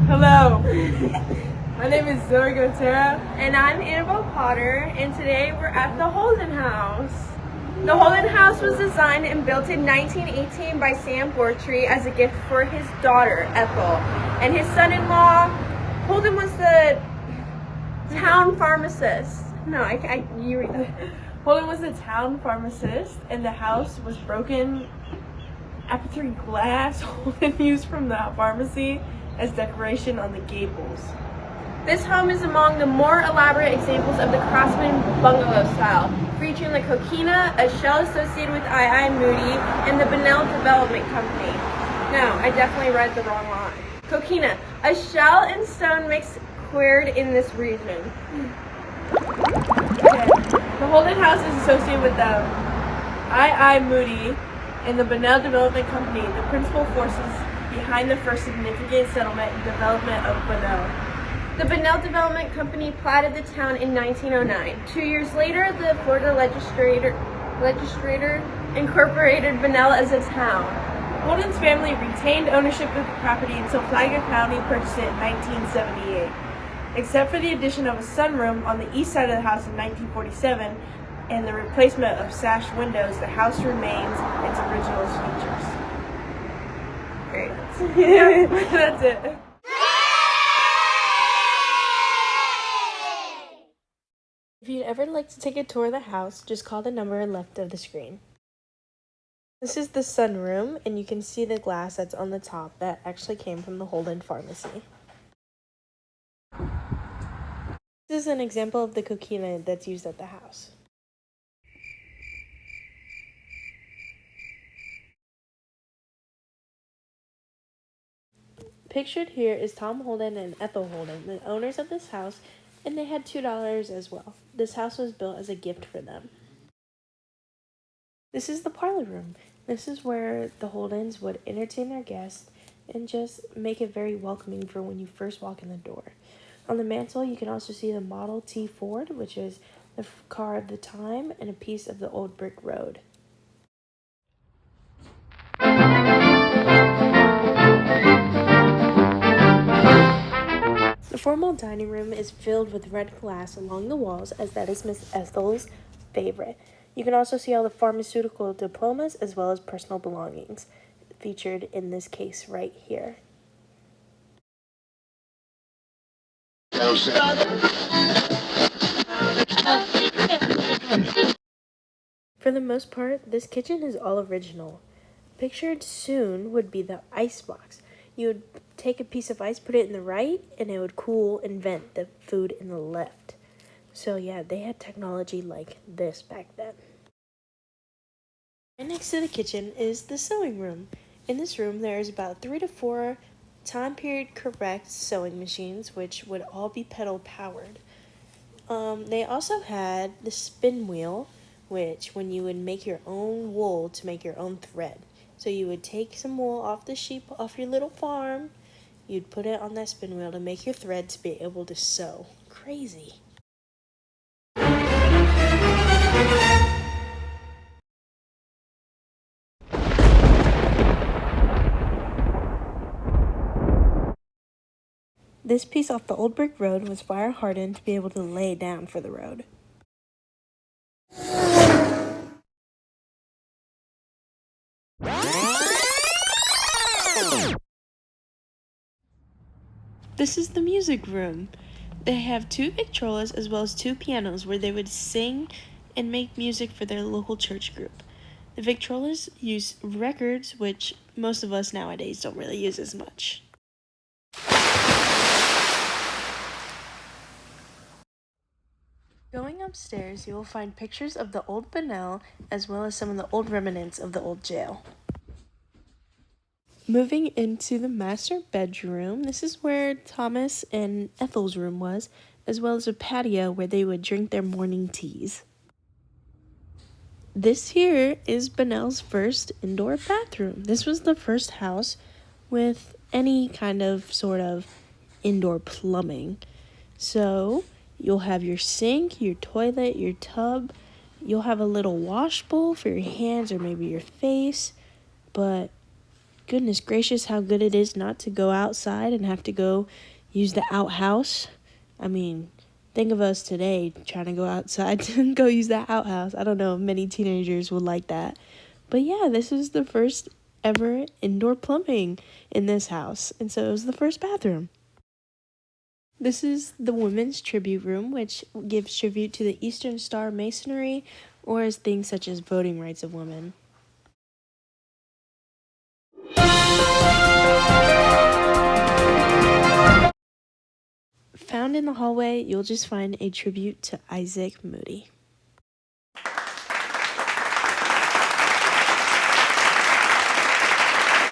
Hello, my name is Zoe Gotera. And I'm Annabelle Potter, and today we're at the Holden House. The Holden House was designed and built in 1918 by Sam Bortree as a gift for his daughter, Ethel, and his son-in-law. Holden was the town pharmacist. You read that. Holden was the town pharmacist, and the house was broken aperture glass Holden used from the pharmacy as decoration on the gables. This home is among the more elaborate examples of the Craftsman bungalow style, featuring the Coquina, a shell associated with I. Moody, and the Bunnell Development Company. No, I definitely read the wrong line. Coquina, a shell and stone mix quarried in this region. Okay. The Holden House is associated with the I. Moody and the Bunnell Development Company, the principal forces behind the first significant settlement and development of Bunnell. The Bunnell Development Company platted the town in 1909. 2 years later, the Florida legislature incorporated Bunnell as a town. Holden's family retained ownership of the property until Flagler County purchased it in 1978. Except for the addition of a sunroom on the east side of the house in 1947 and the replacement of sash windows, the house remains its original features. Great. Yeah, that's it. If you'd ever like to take a tour of the house, just call the number left of the screen. This is the sunroom, and you can see the glass that's on the top that actually came from the Holden Pharmacy. This is an example of the coquina that's used at the house. Pictured here is Tom Holden and Ethel Holden, the owners of this house, and they had $2 as well. This house was built as a gift for them. This is the parlor room. This is where the Holdens would entertain their guests and just make it very welcoming for when you first walk in the door. On the mantle, you can also see the Model T Ford, which is the car of the time, and a piece of the old brick road. The formal dining room is filled with red glass along the walls, as that is Miss Ethel's favorite. You can also see all the pharmaceutical diplomas as well as personal belongings featured in this case right here. For the most part, this kitchen is all original. Pictured soon would be the ice box. You would take a piece of ice, put it in the right, and it would cool and vent the food in the left. So yeah, they had technology like this back then. Right next to the kitchen is the sewing room. In this room, there is about 3 to 4 time period correct sewing machines, which would all be pedal powered. They also had the spin wheel, which when you would make your own wool to make your own thread. So you would take some wool off the sheep off your little farm, you'd put it on that spin wheel to make your thread to be able to sew. Crazy. This piece off the old brick road was fire hardened to be able to lay down for the road. This is the music room. They have 2 Victrolas as well as 2 pianos where they would sing and make music for their local church group. The Victrolas use records, which most of us nowadays don't really use as much. Going upstairs, you will find pictures of the old Bunnell as well as some of the old remnants of the old jail. Moving into the master bedroom, this is where Thomas and Ethel's room was, as well as a patio where they would drink their morning teas. This here is Bunnell's first indoor bathroom. This was the first house with any kind of sort of indoor plumbing. So you'll have your sink, your toilet, your tub. You'll have a little wash bowl for your hands or maybe your face, but goodness gracious, how good it is not to go outside and have to go use the outhouse. I mean, think of us today trying to go outside and go use that outhouse. I don't know if many teenagers would like that. But yeah, this is the first ever indoor plumbing in this house. And so it was the first bathroom. This is the women's tribute room, which gives tribute to the Eastern Star Masonry or as things such as voting rights of women. Found in the hallway, you'll just find a tribute to Isaac Moody.